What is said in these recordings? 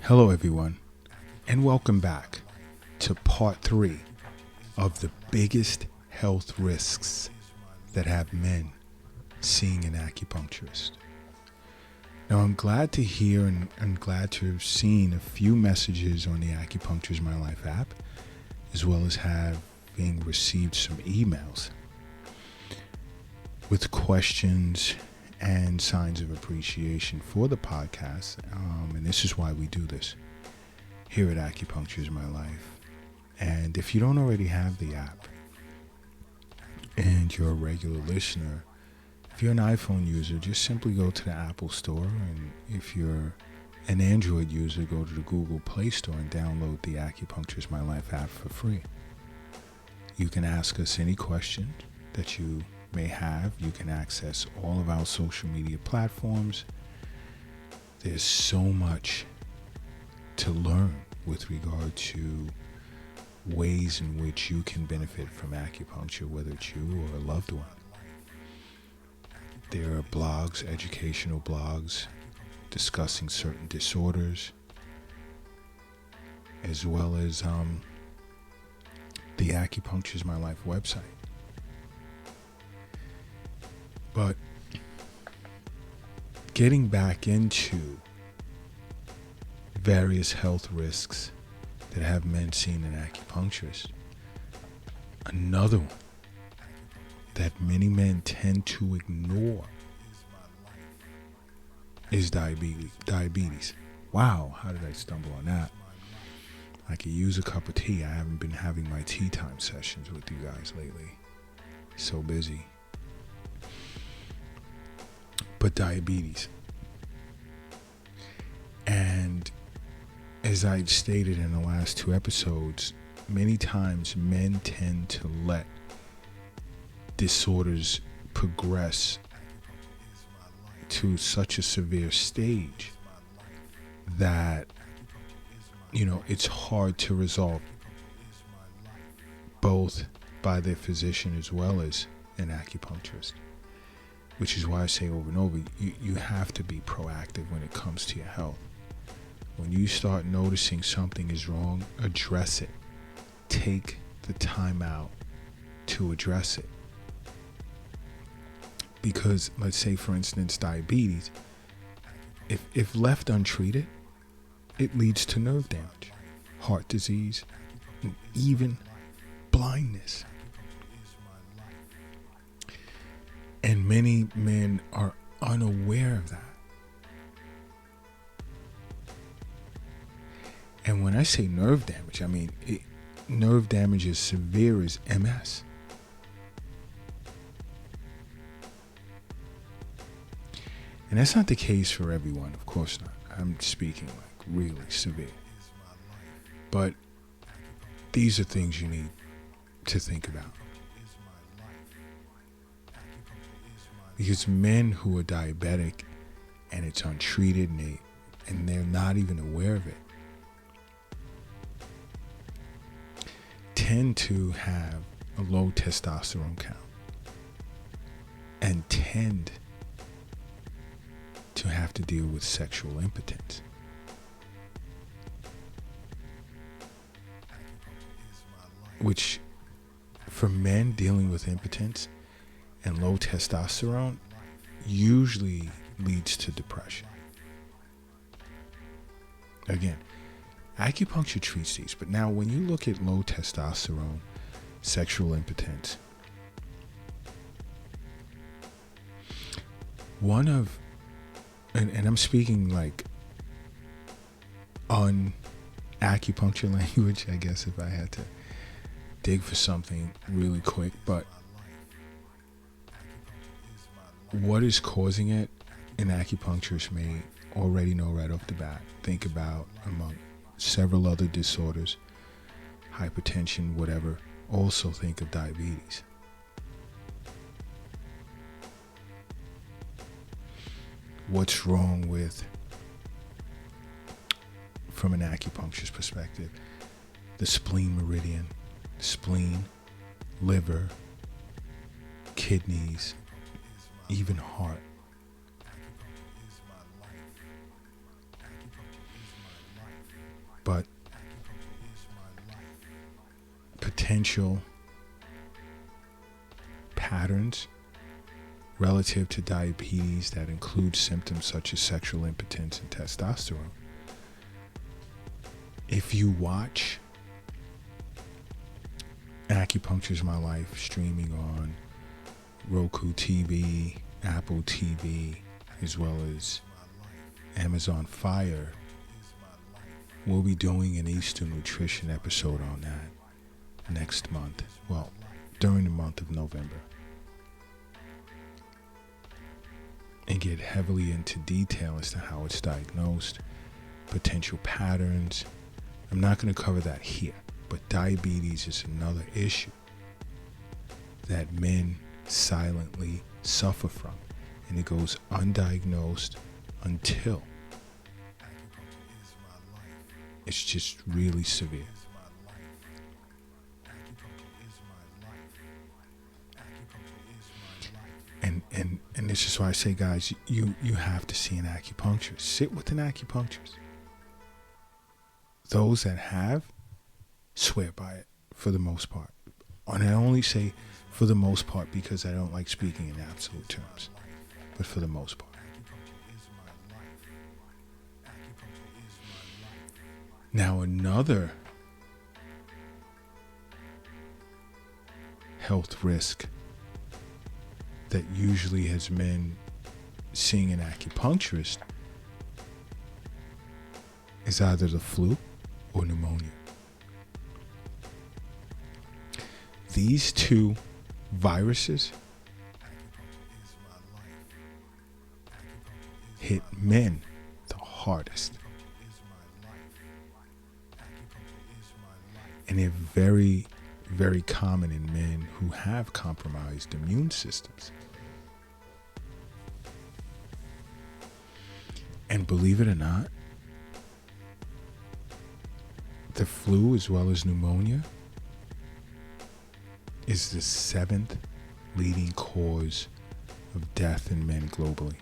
Hello, everyone, and welcome back to part 3 of the biggest health risks that have men seeing an acupuncturist. Now, I'm glad to hear and I'm glad to have seen a few messages on the Acupuncturist My Life app, as well as having received some emails with questions and signs of appreciation for the podcast, and this is why we do this here at Acupuncturist My Life. And if you don't already have the app and you're a regular listener, if you're an iPhone user, just simply go to the Apple Store, and if you're an Android user, go to the Google Play Store and download the Acupuncturist My Life app for free. You can ask us any question that you may have. You can access all of our social media platforms. There's so much to learn with regard to ways in which you can benefit from acupuncture, whether it's you or a loved one. There are blogs, educational blogs, discussing certain disorders, as well as the Acupuncturist My Life website. But getting back into various health risks that have men seeing an acupuncturist, another one that many men tend to ignore is diabetes. Wow, how did I stumble on that? I could use a cup of tea. I haven't been having my tea time sessions with you guys lately. So busy. But diabetes. And as I've stated in the last 2 episodes, many times men tend to let disorders progress to such a severe stage that, it's hard to resolve, both by their physician as well as an acupuncturist. Which is why I say over and over, you have to be proactive when it comes to your health. When you start noticing something is wrong, address it. Take the time out to address it. Because, let's say, for instance, diabetes, if left untreated, it leads to nerve damage, heart disease, and even blindness. And many men are unaware of that. And when I say nerve damage, I mean nerve damage as severe as MS. And that's not the case for everyone, of course not. I'm speaking like really severe. But these are things you need to think about. Because men who are diabetic and it's untreated and they're not even aware of it tend to have a low testosterone count and tend to have to deal with sexual impotence. Which, for men dealing with impotence and low testosterone, usually leads to depression. Again, acupuncture treats these, but now when you look at low testosterone, sexual impotence, one of, and I'm speaking like on acupuncture language, I guess, if I had to dig for something really quick, but what is causing it, an acupuncturist may already know right off the bat. Think about, among several other disorders, hypertension, whatever, also think of diabetes. What's wrong with, from an acupuncturist perspective, the spleen meridian, spleen, liver, kidneys, even heart. but potential patterns relative to diabetes that include symptoms such as sexual impotence and testosterone. If you watch Acupuncture is My Life streaming on Roku TV, Apple TV, as well as Amazon Fire, we'll be doing an Eastern Nutrition episode on that next month. Well, during the month of November. And get heavily into detail as to how it's diagnosed, potential patterns. I'm not going to cover that here, but diabetes is another issue that men silently suffer from, and it goes undiagnosed until it's just really severe. And this is why I say, guys, you have to see an acupuncturist. Sit with an acupuncturist. Those that have swear by it for the most part. And I only say for the most part because I don't like speaking in absolute terms. But for the most part. Now another health risk that usually has men seeing an acupuncturist is either the flu or pneumonia. These two viruses hit men the hardest. And they're very, very common in men who have compromised immune systems. And believe it or not, the flu as well as pneumonia is the 7th leading cause of death in men globally.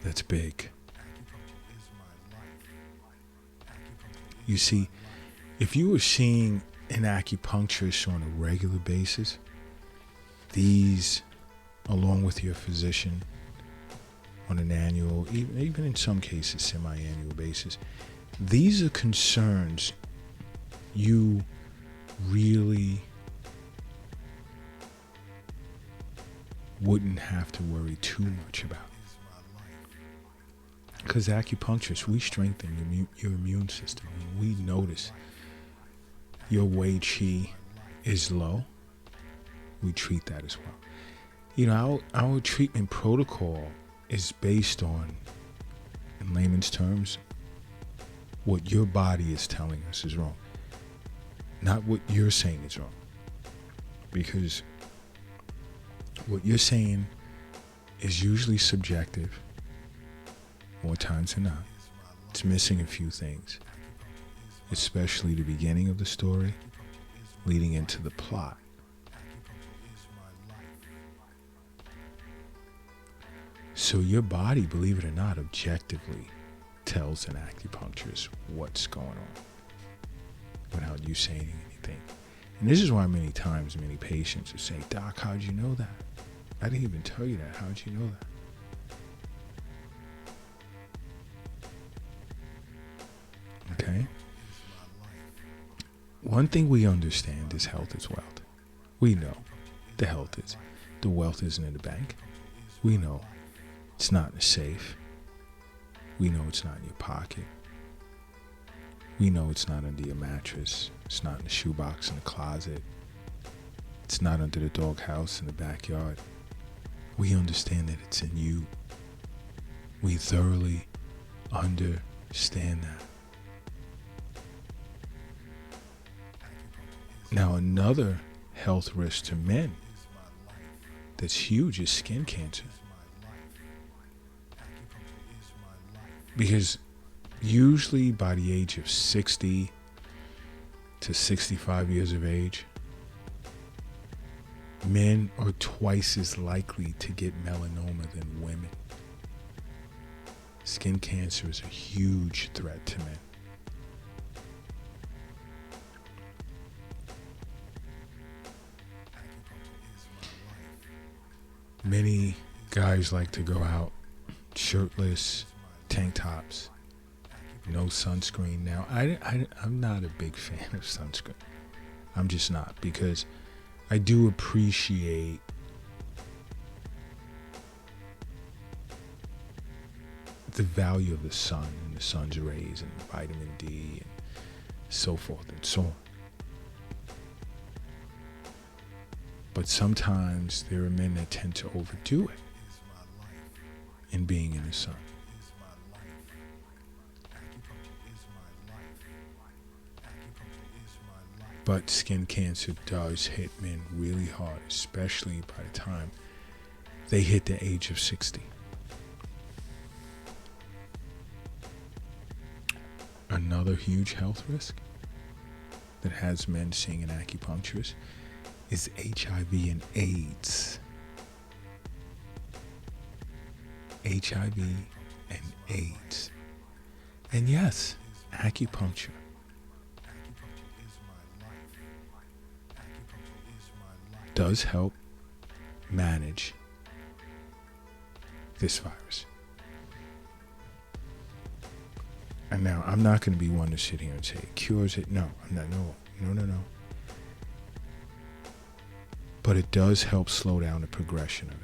That's big. You see, if you were seeing an acupuncturist on a regular basis, these, along with your physician on an annual, even in some cases semi-annual basis, these are concerns you really wouldn't have to worry too much about. Because acupuncturists, we strengthen your immune system. When we notice your Wei Qi is low, we treat that as well. You know, our treatment protocol is based on, in layman's terms, what your body is telling us is wrong. Not what you're saying is wrong. Because what you're saying is usually subjective. More times than not, it's missing a few things, especially the beginning of the story, leading into the plot. So your body, believe it or not, objectively tells an acupuncturist what's going on without you saying anything. And this is why many times many patients will say, "Doc, how'd you know that? I didn't even tell you that. How'd you know that?" Okay? One thing we understand is health is wealth. We know the wealth isn't in the bank. We know it's not in the safe. We know it's not in your pocket. We know it's not under your mattress. It's not in the shoebox in the closet. It's not under the doghouse in the backyard. We understand that it's in you. We thoroughly understand that. Now, another health risk to men that's huge is skin cancer. Because usually by the age of 60 to 65 years of age, men are twice as likely to get melanoma than women. Skin cancer is a huge threat to men. Many guys like to go out shirtless, tank tops, no sunscreen. Now, I'm not a big fan of sunscreen. I'm just not, because I do appreciate the value of the sun and the sun's rays and vitamin D and so forth and so on. But sometimes there are men that tend to overdo it in being in the sun. But skin cancer does hit men really hard, especially by the time they hit the age of 60. Another huge health risk that has men seeing an acupuncturist is HIV and AIDS. HIV and AIDS. And yes, acupuncture does help manage this virus. And now, I'm not going to be one to sit here and say it cures it. No, I'm not. No. But it does help slow down the progression of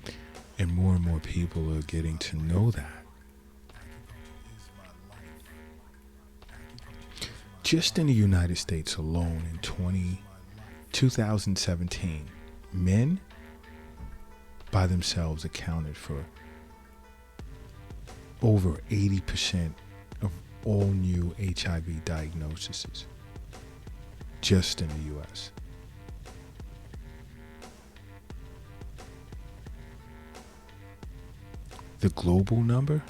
it. And more people are getting to know that. Just in the United States alone in 2017, men by themselves accounted for over 80% of all new HIV diagnoses just in the US. The global number,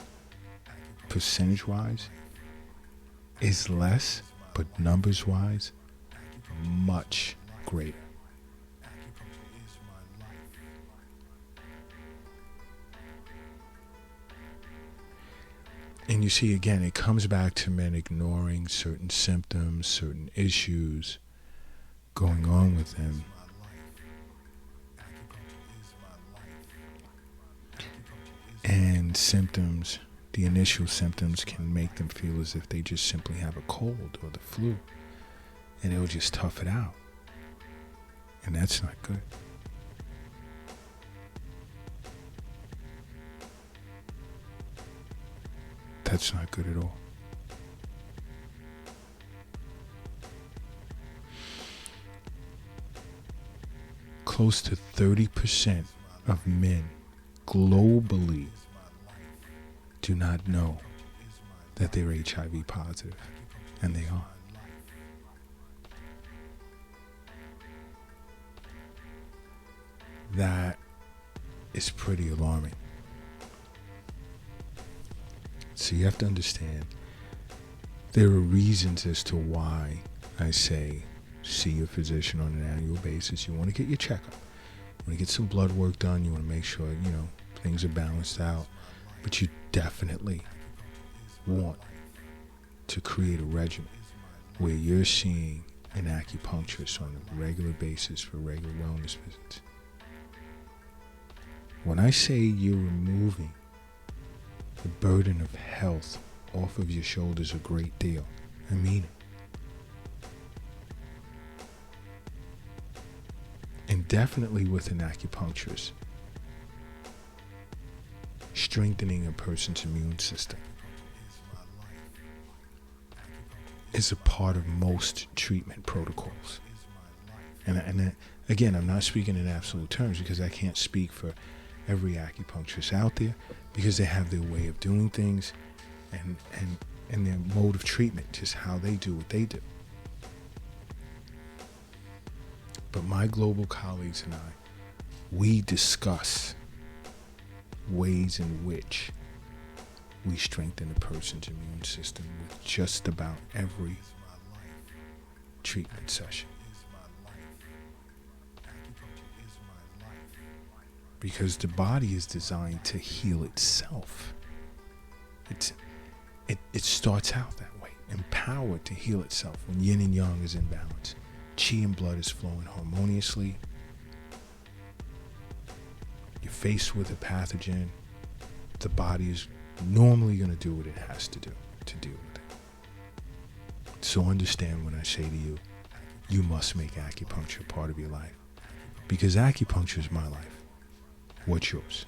percentage-wise, is less, but numbers-wise, much greater. And you see, again, it comes back to men ignoring certain symptoms, certain issues going on with them. And symptoms, the initial symptoms can make them feel as if they just simply have a cold or the flu. And it'll just tough it out. And that's not good. That's not good at all. Close to 30% of men globally do not know that they're HIV positive, and they are. That is pretty alarming. So you have to understand, there are reasons as to why I say see a physician on an annual basis. You want to get your checkup. You want to get some blood work done. You want to make sure, things are balanced out. But you definitely want to create a regimen where you're seeing an acupuncturist on a regular basis for regular wellness visits. When I say you're removing the burden of health off of your shoulders a great deal, I mean it. And definitely with an acupuncturist, strengthening a person's immune system is a part of most treatment protocols. And again, I'm not speaking in absolute terms because I can't speak for every acupuncturist out there, because they have their way of doing things and their mode of treatment, just how they do what they do. But my global colleagues and I, we discuss ways in which we strengthen a person's immune system with just about every treatment session. because the body is designed to heal itself. It starts out that way, empowered to heal itself when yin and yang is in balance. Chi and blood is flowing harmoniously. You're faced with a pathogen. The body is normally going to do what it has to do to deal with it. So understand when I say to you, you must make acupuncture part of your life. Because acupuncture is my life. What's yours?